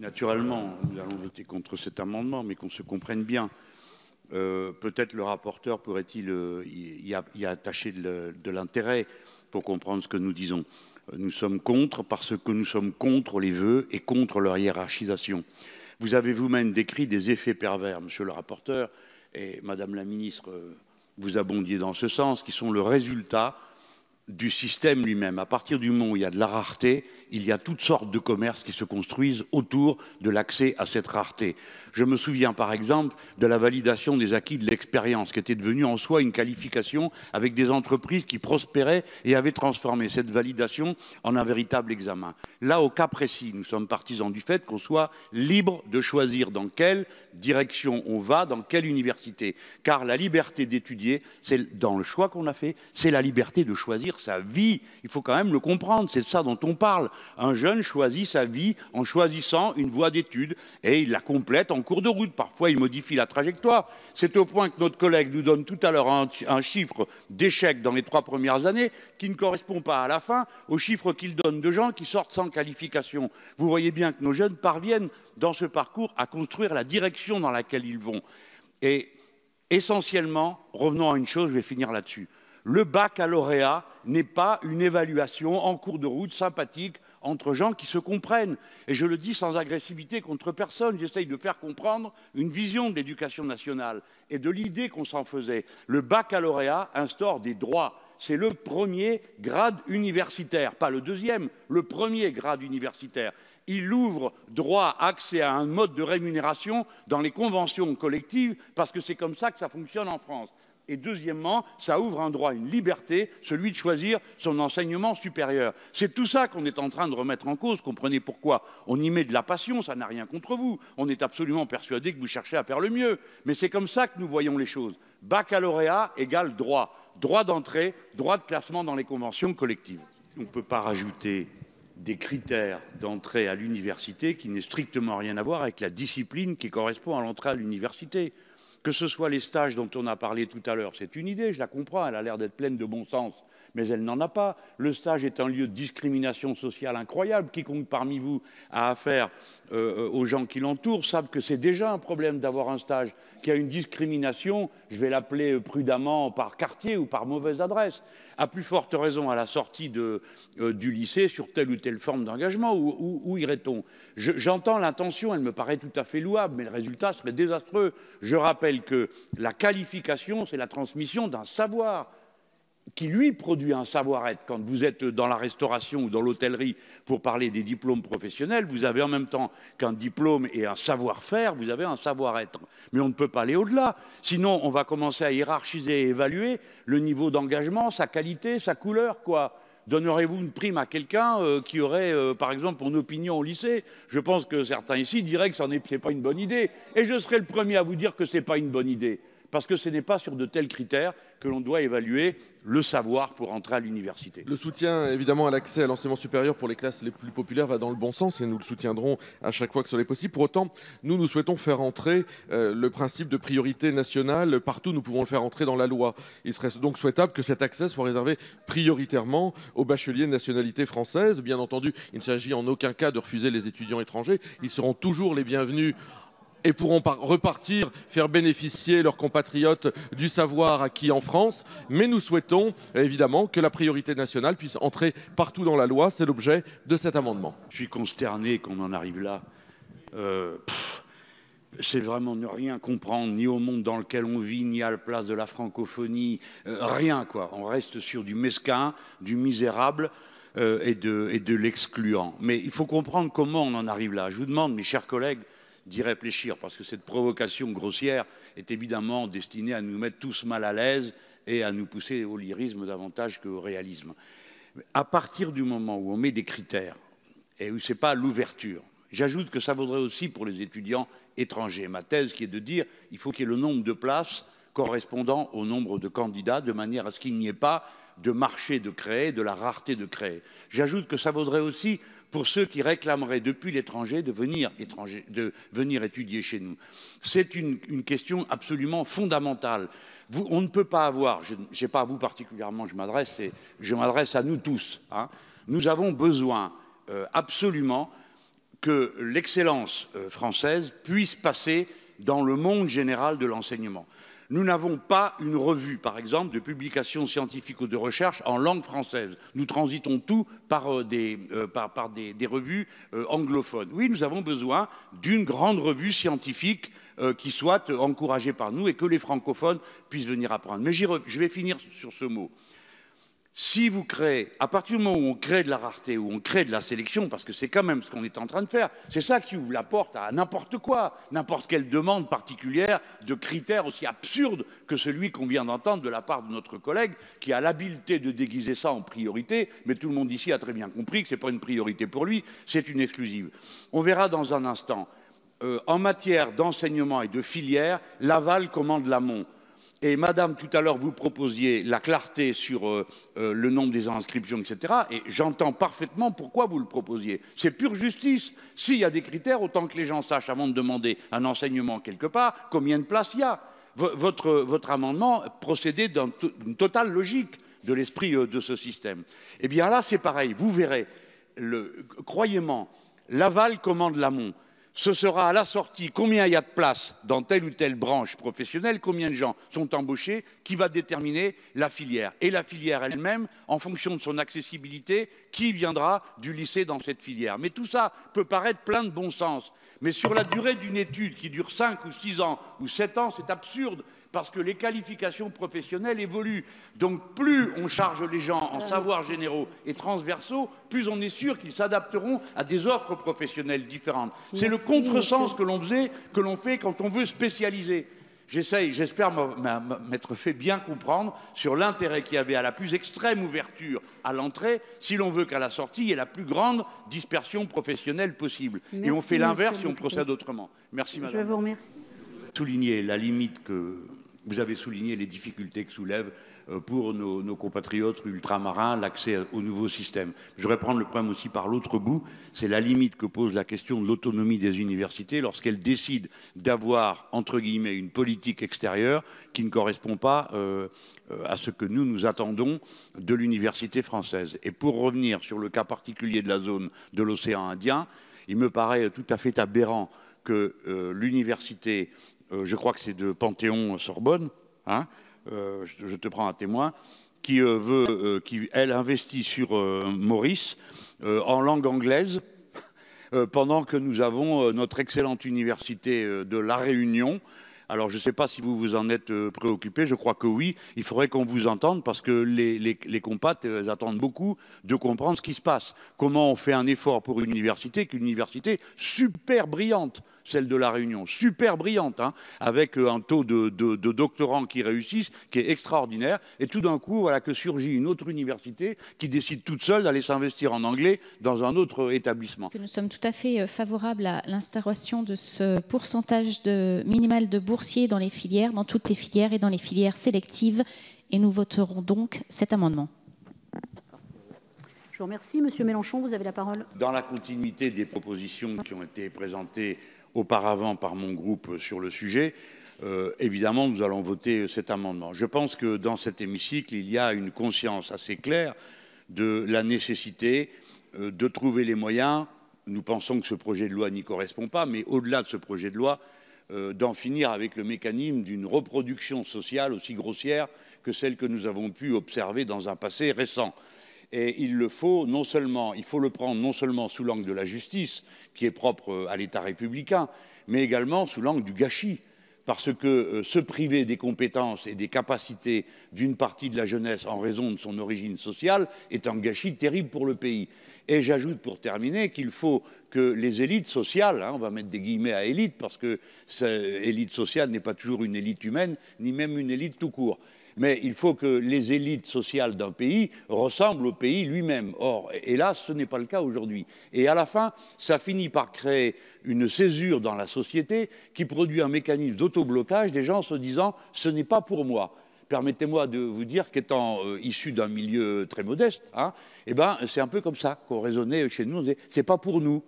Naturellement, nous allons voter contre cet amendement, mais qu'on se comprenne bien. Peut-être le rapporteur pourrait-il y attacher de l'intérêt pour comprendre ce que nous disons. Nous sommes contre parce que nous sommes contre les vœux et contre leur hiérarchisation. Vous avez vous-même décrit des effets pervers, monsieur le rapporteur, et madame la ministre, vous abondiez dans ce sens, qui sont le résultat du système lui-même. À partir du moment où il y a de la rareté, il y a toutes sortes de commerces qui se construisent autour de l'accès à cette rareté. Je me souviens par exemple de la validation des acquis de l'expérience, qui était devenue en soi une qualification avec des entreprises qui prospéraient et avaient transformé cette validation en un véritable examen. Là, au cas précis, nous sommes partisans du fait qu'on soit libre de choisir dans quelle direction on va, dans quelle université. Car la liberté d'étudier, c'est dans le choix qu'on a fait, c'est la liberté de choisir sa vie. Il faut quand même le comprendre, c'est de ça dont on parle. Un jeune choisit sa vie en choisissant une voie d'études et il la complète en cours de route. Parfois, il modifie la trajectoire. C'est au point que notre collègue nous donne tout à l'heure un chiffre d'échec dans les 3 premières années qui ne correspond pas à la fin au chiffre qu'il donne de gens qui sortent sans qualification. Vous voyez bien que nos jeunes parviennent dans ce parcours à construire la direction dans laquelle ils vont. Et essentiellement, revenons à une chose, je vais finir là-dessus. Le baccalauréat n'est pas une évaluation en cours de route sympathique entre gens qui se comprennent. Et je le dis sans agressivité contre personne, j'essaye de faire comprendre une vision de l'éducation nationale et de l'idée qu'on s'en faisait. Le baccalauréat instaure des droits. C'est le premier grade universitaire, pas le deuxième, le premier grade universitaire. Il ouvre droit, accès à un mode de rémunération dans les conventions collectives, parce que c'est comme ça que ça fonctionne en France. Et deuxièmement, ça ouvre un droit, une liberté, celui de choisir son enseignement supérieur. C'est tout ça qu'on est en train de remettre en cause. Comprenez pourquoi on y met de la passion, ça n'a rien contre vous. On est absolument persuadé que vous cherchez à faire le mieux. Mais c'est comme ça que nous voyons les choses. Baccalauréat égale droit. Droit d'entrée, droit de classement dans les conventions collectives. On ne peut pas rajouter des critères d'entrée à l'université qui n'aient strictement rien à voir avec la discipline qui correspond à l'entrée à l'université. Que ce soit les stages dont on a parlé tout à l'heure, c'est une idée, je la comprends, elle a l'air d'être pleine de bon sens, mais elle n'en a pas. Le stage est un lieu de discrimination sociale incroyable. Quiconque parmi vous a affaire aux gens qui l'entourent savent que c'est déjà un problème d'avoir un stage, qu'il y a une discrimination, je vais l'appeler prudemment par quartier ou par mauvaise adresse. À plus forte raison à la sortie du lycée sur telle ou telle forme d'engagement, où irait-on? J'entends l'intention, elle me paraît tout à fait louable, mais le résultat serait désastreux. Je rappelle que la qualification, c'est la transmission d'un savoir qui, lui, produit un savoir-être. Quand vous êtes dans la restauration ou dans l'hôtellerie pour parler des diplômes professionnels, vous avez en même temps qu'un diplôme et un savoir-faire, vous avez un savoir-être. Mais on ne peut pas aller au-delà. Sinon, on va commencer à hiérarchiser et évaluer le niveau d'engagement, sa qualité, sa couleur, quoi. Donnerez-vous une prime à quelqu'un qui aurait, par exemple, une opinion au lycée? Je pense que certains ici diraient que ce n'est pas une bonne idée. Et je serai le premier à vous dire que ce n'est pas une bonne idée. Parce que ce n'est pas sur de tels critères que l'on doit évaluer le savoir pour entrer à l'université. Le soutien, évidemment, à l'accès à l'enseignement supérieur pour les classes les plus populaires va dans le bon sens et nous le soutiendrons à chaque fois que cela est possible. Pour autant, nous souhaitons faire entrer le principe de priorité nationale partout. Nous pouvons le faire entrer dans la loi. Il serait donc souhaitable que cet accès soit réservé prioritairement aux bacheliers de nationalité française. Bien entendu, il ne s'agit en aucun cas de refuser les étudiants étrangers. Ils seront toujours les bienvenus et pourront repartir, faire bénéficier leurs compatriotes du savoir acquis en France. Mais nous souhaitons évidemment que la priorité nationale puisse entrer partout dans la loi. C'est l'objet de cet amendement. Je suis consterné qu'on en arrive là. C'est vraiment ne rien comprendre, ni au monde dans lequel on vit, ni à la place de la francophonie. Rien, quoi. On reste sur du mesquin, du misérable et de l'excluant. Mais il faut comprendre comment on en arrive là. Je vous demande, mes chers collègues, d'y réfléchir, parce que cette provocation grossière est évidemment destinée à nous mettre tous mal à l'aise et à nous pousser au lyrisme davantage qu'au réalisme. À partir du moment où on met des critères, et où ce n'est pas l'ouverture, j'ajoute que ça vaudrait aussi pour les étudiants étrangers. Ma thèse qui est de dire qu'il faut qu'il y ait le nombre de places correspondant au nombre de candidats, de manière à ce qu'il n'y ait pas de marché de créer, de la rareté de créer. J'ajoute que ça vaudrait aussi pour ceux qui réclameraient depuis l'étranger de venir étudier chez nous. C'est une question absolument fondamentale. On ne peut pas avoir, je ne sais pas à vous particulièrement, je m'adresse à nous tous, hein. Nous avons besoin absolument que l'excellence française puisse passer dans le monde général de l'enseignement. Nous n'avons pas une revue, par exemple, de publications scientifiques ou de recherche en langue française. Nous transitons tout par des revues anglophones. Oui, nous avons besoin d'une grande revue scientifique qui soit encouragée par nous et que les francophones puissent venir apprendre. Mais je vais finir sur ce mot. Si vous créez, à partir du moment où on crée de la rareté, où on crée de la sélection, parce que c'est quand même ce qu'on est en train de faire, c'est ça qui ouvre la porte à n'importe quoi, n'importe quelle demande particulière de critères aussi absurdes que celui qu'on vient d'entendre de la part de notre collègue, qui a l'habileté de déguiser ça en priorité, mais tout le monde ici a très bien compris que ce n'est pas une priorité pour lui, c'est une exclusive. On verra dans un instant. En matière d'enseignement et de filière, l'aval commande l'amont. Et madame, tout à l'heure, vous proposiez la clarté sur le nombre des inscriptions, etc. Et j'entends parfaitement pourquoi vous le proposiez. C'est pure justice. S'il y a des critères, autant que les gens sachent, avant de demander un enseignement quelque part, combien de places il y a. Votre amendement procédait d'une totale logique de l'esprit de ce système. Eh bien là, c'est pareil. Vous verrez, croyez-moi, l'aval commande l'amont. Ce sera à la sortie combien il y a de places dans telle ou telle branche professionnelle, combien de gens sont embauchés, qui va déterminer la filière. Et la filière elle-même, en fonction de son accessibilité, qui viendra du lycée dans cette filière. Mais tout ça peut paraître plein de bon sens. Mais sur la durée d'une étude qui dure 5 ou 6 ans ou 7 ans, c'est absurde. Parce que les qualifications professionnelles évoluent. Donc plus on charge les gens en savoirs généraux et transversaux, plus on est sûr qu'ils s'adapteront à des offres professionnelles différentes. C'est le contresens que l'on fait quand on veut spécialiser. J'espère m'être fait bien comprendre sur l'intérêt qu'il y avait à la plus extrême ouverture à l'entrée, si l'on veut qu'à la sortie, il y ait la plus grande dispersion professionnelle possible. Merci, et on fait l'inverse si on procède autrement. Merci, madame. Je vous remercie. Souligner la limite que vous avez souligné, les difficultés que soulève pour nos compatriotes ultramarins l'accès au nouveau système. Je voudrais prendre le problème aussi par l'autre bout, c'est la limite que pose la question de l'autonomie des universités lorsqu'elles décident d'avoir, entre guillemets, une politique extérieure qui ne correspond pas à ce que nous attendons de l'université française. Et pour revenir sur le cas particulier de la zone de l'océan Indien, il me paraît tout à fait aberrant que l'université, je crois que c'est de Panthéon-Sorbonne, hein, je te prends à témoin, qui elle investit sur Maurice en langue anglaise, pendant que nous avons notre excellente université de La Réunion. Alors, je ne sais pas si vous vous en êtes préoccupé, je crois que oui. Il faudrait qu'on vous entende parce que les compates attendent beaucoup de comprendre ce qui se passe. Comment on fait un effort pour une université, super brillante, celle de La Réunion, super brillante, hein, avec un taux de doctorants qui réussissent, qui est extraordinaire. Et tout d'un coup, voilà que surgit une autre université qui décide toute seule d'aller s'investir en anglais dans un autre établissement. Nous sommes tout à fait favorables à l'instauration de ce pourcentage minimal de boursiers dans les filières, dans toutes les filières et dans les filières sélectives. Et nous voterons donc cet amendement. Je vous remercie. Monsieur Mélenchon, vous avez la parole. Dans la continuité des propositions qui ont été présentées auparavant par mon groupe sur le sujet, évidemment, nous allons voter cet amendement. Je pense que dans cet hémicycle, il y a une conscience assez claire de la nécessité de trouver les moyens. Nous pensons que ce projet de loi n'y correspond pas, mais au-delà de ce projet de loi, d'en finir avec le mécanisme d'une reproduction sociale aussi grossière que celle que nous avons pu observer dans un passé récent. Et il faut le prendre non seulement sous l'angle de la justice, qui est propre à l'État républicain, mais également sous l'angle du gâchis. Parce que se priver des compétences et des capacités d'une partie de la jeunesse en raison de son origine sociale est un gâchis terrible pour le pays. Et j'ajoute pour terminer qu'il faut que les élites sociales, hein, on va mettre des guillemets à élite, parce que élite sociale n'est pas toujours une élite humaine, ni même une élite tout court. Mais il faut que les élites sociales d'un pays ressemblent au pays lui-même. Or, hélas, ce n'est pas le cas aujourd'hui. Et à la fin, ça finit par créer une césure dans la société qui produit un mécanisme d'autoblocage des gens se disant « ce n'est pas pour moi ». Permettez-moi de vous dire qu'étant issu d'un milieu très modeste, hein, eh ben, c'est un peu comme ça qu'on raisonnait chez nous. On disait « c'est pas pour nous ».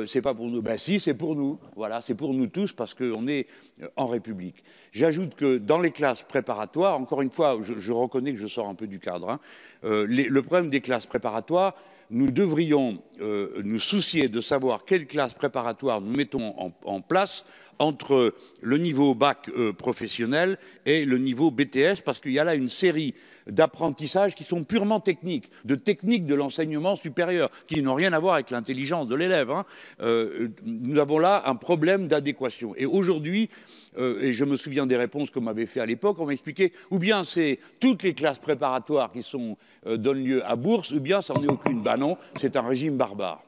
C'est pas pour nous. Ben si, c'est pour nous. Voilà, c'est pour nous tous parce qu'on est en République. J'ajoute que dans les classes préparatoires, encore une fois, je reconnais que je sors un peu du cadre, hein, le problème des classes préparatoires, nous devrions nous soucier de savoir quelle classe préparatoire nous mettons en place entre le niveau bac professionnel et le niveau BTS, parce qu'il y a là une série d'apprentissages qui sont purement techniques, de techniques de l'enseignement supérieur, qui n'ont rien à voir avec l'intelligence de l'élève. Hein. Nous avons là un problème d'adéquation. Et aujourd'hui, et je me souviens des réponses qu'on m'avait fait à l'époque, on m'expliquait, ou bien c'est toutes les classes préparatoires qui donnent lieu à bourse, ou bien ça n'en est aucune. Ben non, c'est un régime barbare.